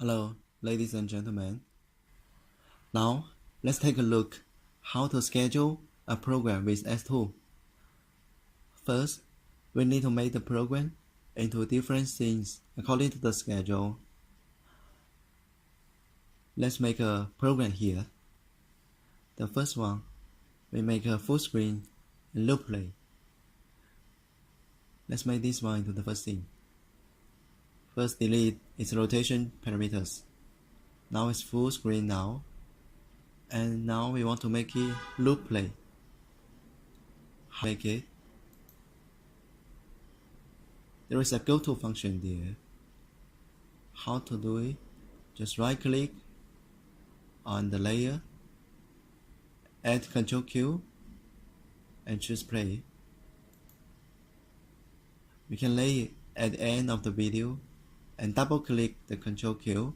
Hello, ladies and gentlemen. Now, let's take a look how to schedule a program with S2. First, we need to make the program into different scenes according to the schedule. Let's make a program here. The first one, we make a full screen and loop play. Let's make this one into the first scene. First, delete its rotation parameters. Now it's full screen now. And now we want to make it loop play. How to make it? There is a go-to function there. How to do it? Just right click on the layer, add Control Q, and choose play. We can lay it at the end of the video and double click the Control Q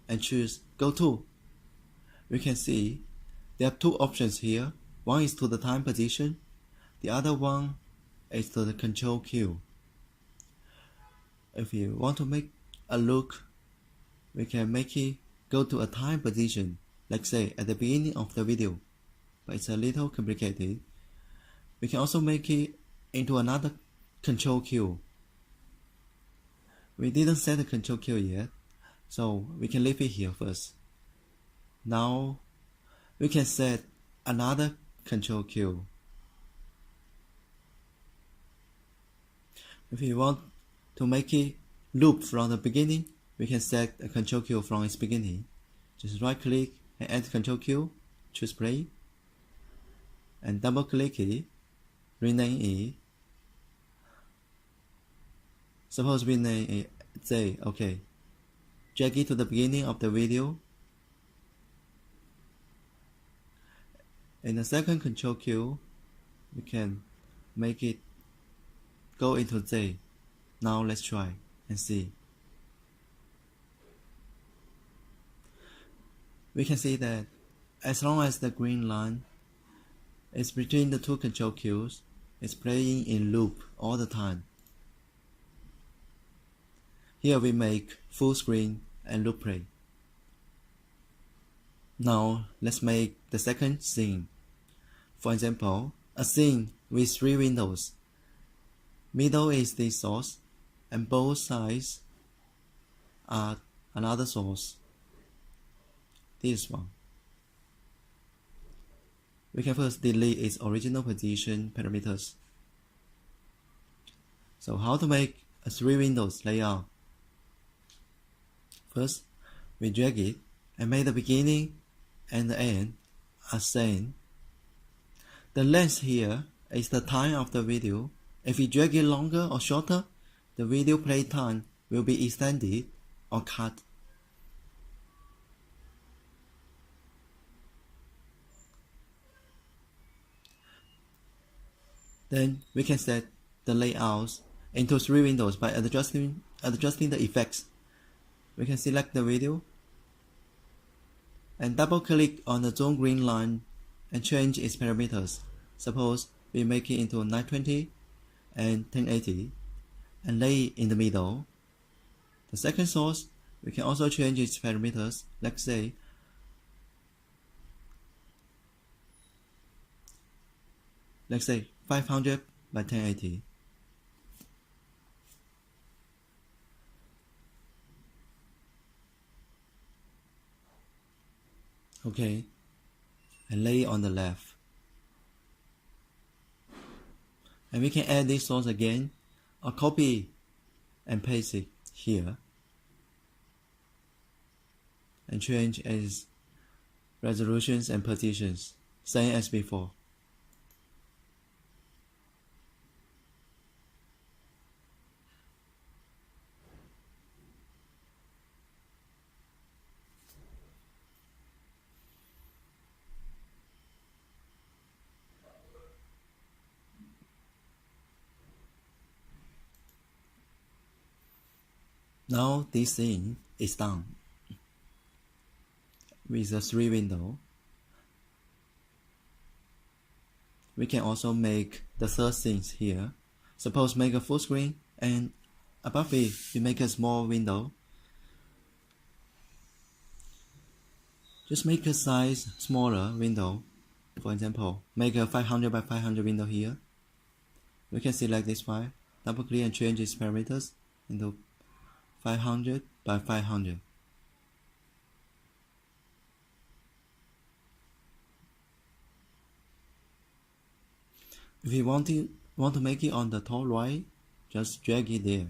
and choose Go To. We can see there are two options here. One is to the time position, the other one is to the Control Q. If you want to make a look, we can make it go to a time position, like say at the beginning of the video, but it's a little complicated. We can also make it into another Control Q. We didn't set the Control Q yet, so we can leave it here first. Now we can set another Control Q. If you want to make it loop from the beginning, we can set a Control Q from its beginning. Just right click and add Control Q, choose play, and double click it, rename it. Suppose we name it, say, okay, drag it to the beginning of the video. In the second Control Q, we can make it go into Z. Now let's try and see. We can see that as long as the green line is between the two Control Qs, it's playing in loop all the time. Here we make full screen and loop play. Now let's make the second scene. For example, a scene with 3 windows. Middle is the source, and both sides are another source. This one. We can first delete its original position parameters. So how to make a 3 windows layout? First, we drag it and make the beginning and the end are same. The length here is the time of the video. If we drag it longer or shorter, the video play time will be extended or cut. Then we can set the layouts into 3 windows by adjusting the effects. We can select the video and double click on the zone green line and change its parameters. Suppose we make it into 920 and 1080 and lay it in the middle. The second source, we can also change its parameters, let's say let's say 500 by 1080. Okay, and lay it on the left. And we can add this source again, or copy and paste it here, and change its resolutions and positions, same as before. Now this scene is done with the 3 window. We can also make the third scene here. Suppose make a full screen and above it we make a small window. Just make a size smaller window. For example, make a 500 by 500 window here. We can select this file, double click and change its parameters into 500 by 500. If you want to make it on the top right, just drag it there.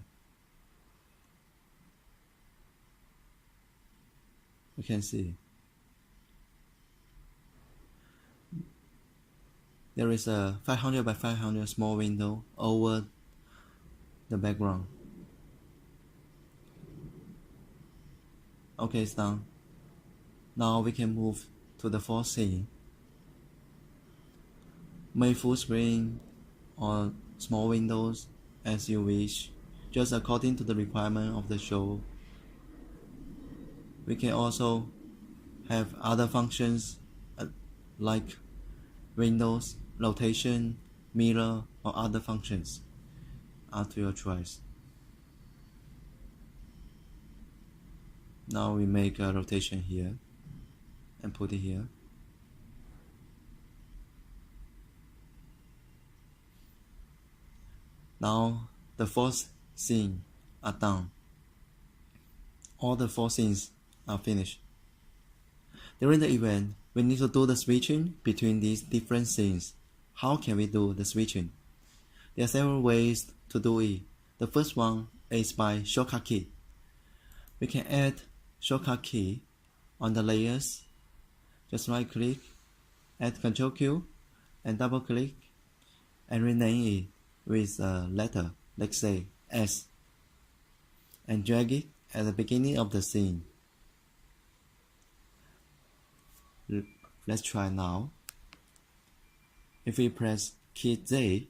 You can see there is a 500 by 500 small window over the background. Okay, it's done. Now we can move to the fourth scene. Make full screen or small windows as you wish, just according to the requirement of the show. We can also have other functions like windows, rotation, mirror, or other functions. Up to your choice. Now we make a rotation here and put it here. Now the fourth scene are done. All the four scenes are finished. During the event, we need to do the switching between these different scenes. How can we do the switching? There are several ways to do it. The first one is by shortcut key. We can add shortcut key on the layers. Just right click, add Control Q, and double click, and rename it with a letter, let's say S, and drag it at the beginning of the scene. Let's try now. If we press key J,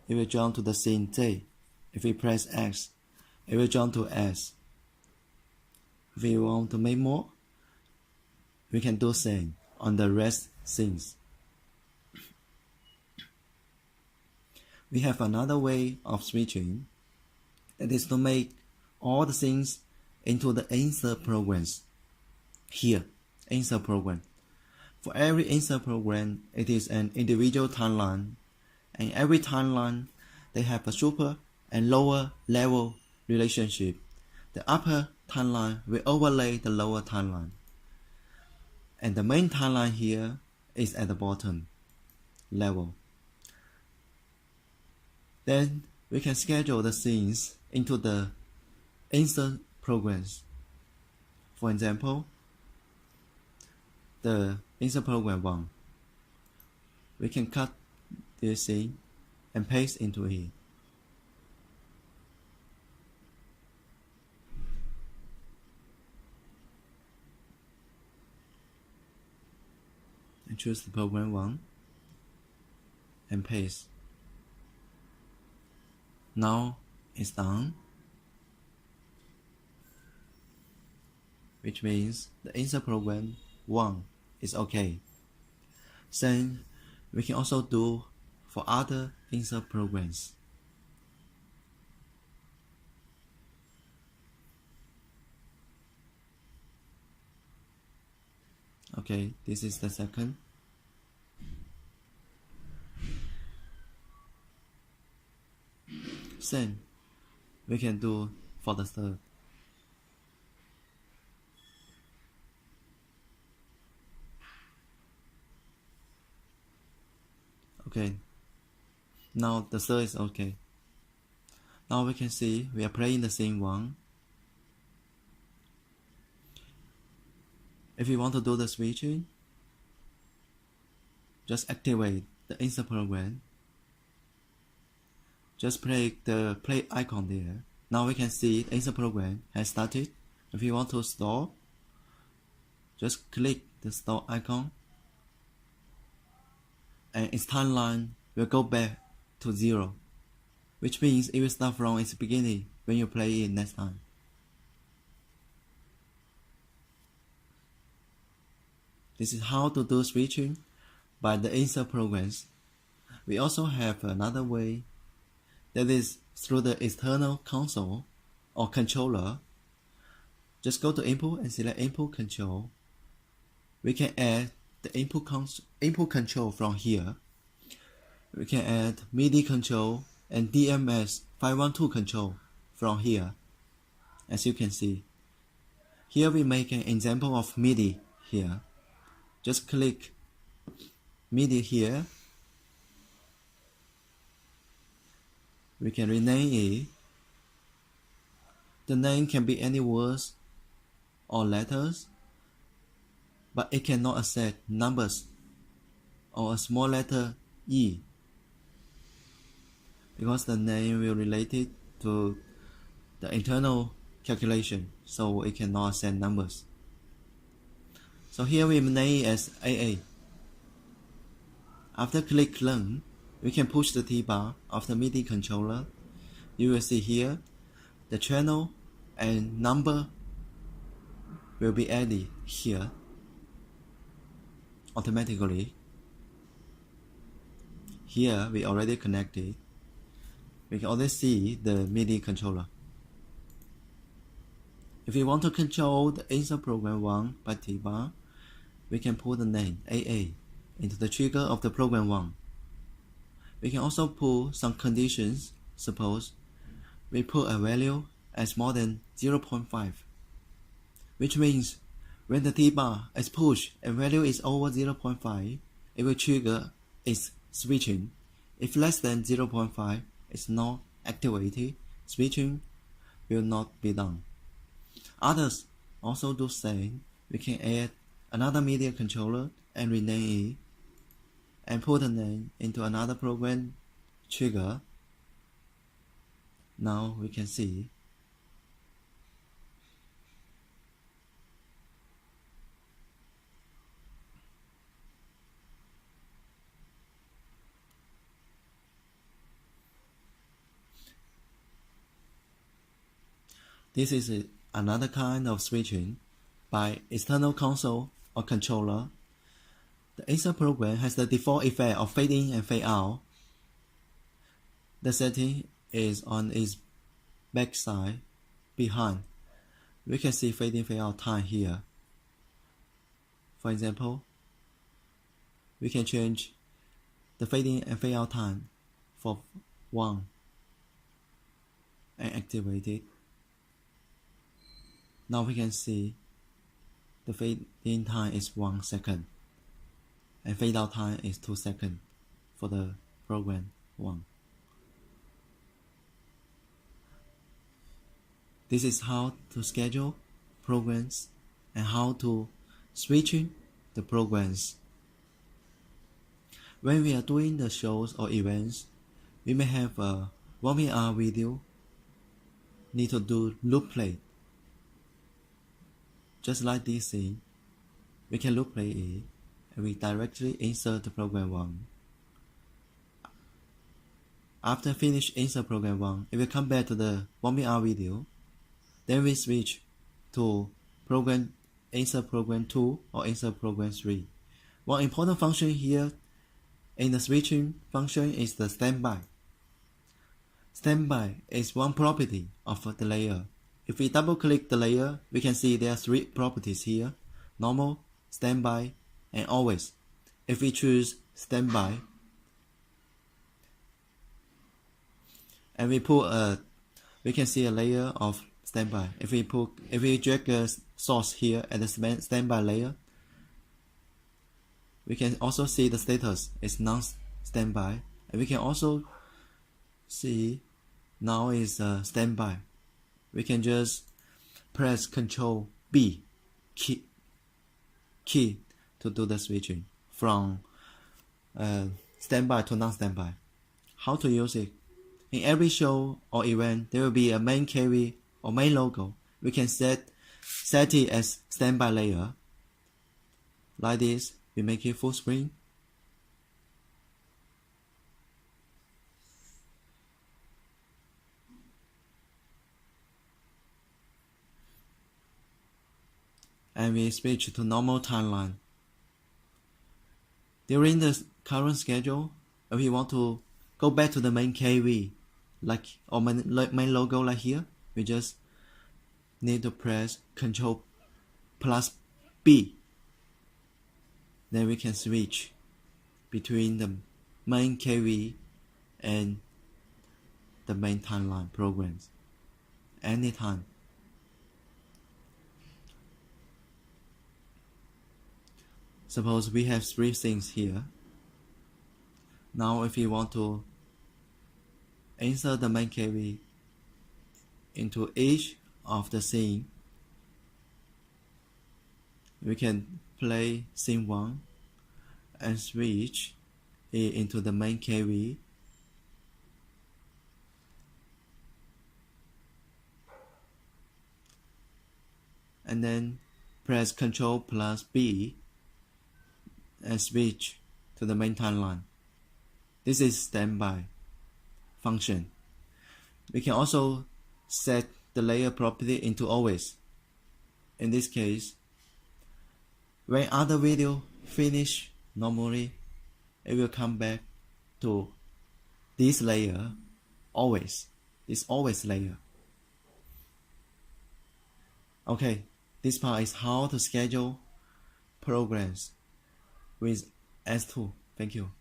it will jump to the scene J. If we press X, it will jump to S. If we want to make more, we can do same on the rest scenes. We have another way of switching, that is to make all the scenes into the insert programs. Here, insert program. For every insert program, it is an individual timeline, and every timeline they have a super and lower level relationship. The upper timeline will overlay the lower timeline, and the main timeline here is at the bottom level. Then we can schedule the scenes into the insert programs. For example, the insert program 1, we can cut this scene and paste into it. And choose the program 1 and paste. Now it's done, which means the insert program 1 is okay. Same we can also do for other insert programs. Okay, this is the second. Same we can do for the third. Okay, now the third is okay. Now we can see we are playing the scene 1. If you want to do the switching, just activate the insert program. Just click the play icon there. Now we can see the insert program has started. If you want to stop, just click the stop icon, and its timeline will go back to 0, which means it will start from its beginning when you play it next time. This is how to do switching by the insert programs. We also have another way, that is through the external console or controller. Just go to input and select input control. we can add the input control from here. We can add MIDI control and DMX512 control from here. As you can see, here we make an example of MIDI here. Just click MIDI here. We can rename it. The name can be any words or letters, but it cannot accept numbers or a small letter E, because the name will relate it to the internal calculation, so it cannot accept numbers. So here we name it as AA. After click Learn, we can push the T-bar of the MIDI controller. You will see here the channel and number will be added here automatically. Here we already connected. We can already see the MIDI controller. If we want to control the insert program 1 by T-bar, we can put the name AA into the trigger of the program 1. We can also put some conditions. Suppose we put a value as more than 0.5, which means when the T-bar is pushed and value is over 0.5, it will trigger its switching. If less than 0.5 is not activated, switching will not be done. Others also do same. We can add another media controller and rename it and put the name into another program trigger. Now we can see this is another kind of switching by external console or controller. The insert program has the default effect of fade in and fade out. The setting is on its backside behind. We can see fade in fade out time here. For example, we can change the fade in and fade out time for 1 and activate it. Now we can see the fade in time is 1 second and fade out time is 2 seconds for the program 1. This is how to schedule programs and how to switching the programs. When we are doing the shows or events, we may have a 1VR video need to do loop play. Just like this scene, we can loop play it and we directly insert the program 1. After finish insert program 1, it will come back to the 1VR video. Then we switch to program insert program 2 or insert program 3. One important function here in the switching function is the standby. Standby is one property of the layer. If we double click the layer, we can see there are 3 properties here: normal, standby, and always. If we choose standby and we we can see a layer of standby. If we drag a source here at the standby layer, we can also see the status is non-standby, and we can also see now is standby. We can just press Ctrl B key to do the switching from standby to non-standby. How to use it? In every show or event, there will be a main KV or main logo. We can set it as standby layer. Like this, we make it full screen. And we switch to normal timeline. During the current schedule, if we want to go back to the main KV, or main logo like here, we just need to press Ctrl plus B Then we can switch between the main KV and the main timeline programs anytime. Suppose we have 3 things here. Now if we want to insert the main KV into each of the scene, we can play scene 1 and switch it into the main KV. And then press Ctrl plus B and switch to the main timeline. This is standby function. We can also set the layer property into always. In this case, when other video finish normally, it will come back to this layer always, this always layer. Okay, this part is how to schedule programs with S2. Thank you.